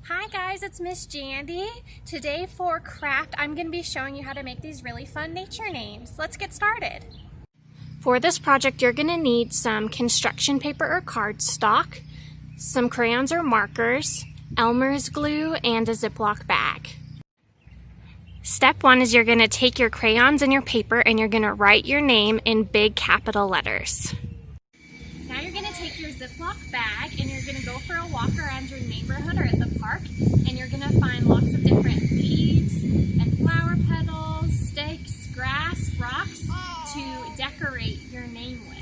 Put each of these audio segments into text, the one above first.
Hi guys, it's Miss Jandy. Today for craft, I'm going to be showing you how to make these really fun nature names. Let's get started. For this project, you're going to need some construction paper or cardstock, some crayons or markers, Elmer's glue, and a Ziploc bag. Step one is you're going to take your crayons and your paper and you're going to write your name in big capital letters. Now you're going to take your Ziploc bag and you're going to go for a walk around your neighborhood or at the park, and you're going to find lots of different leaves and flower petals, sticks, grass, rocks to decorate your name with.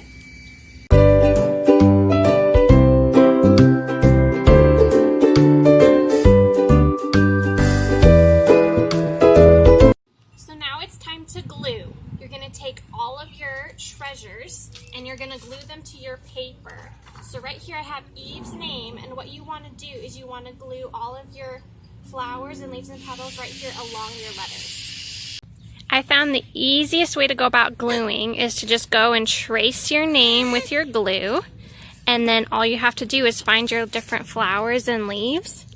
So now it's time to glue. You're going to take all of your treasures and you're going to glue them to your paper. So right here I have Eve's name, and what you want to do is you want to glue all of your flowers and leaves and petals right here along your letters. I found the easiest way to go about gluing is to just go and trace your name with your glue, and then all you have to do is find your different flowers and leaves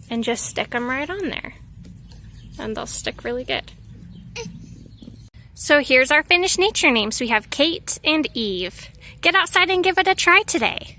and just stick them right on there, and they'll stick really good. So here's our finished nature names. We have Kate and Eve. Get outside and give it a try today.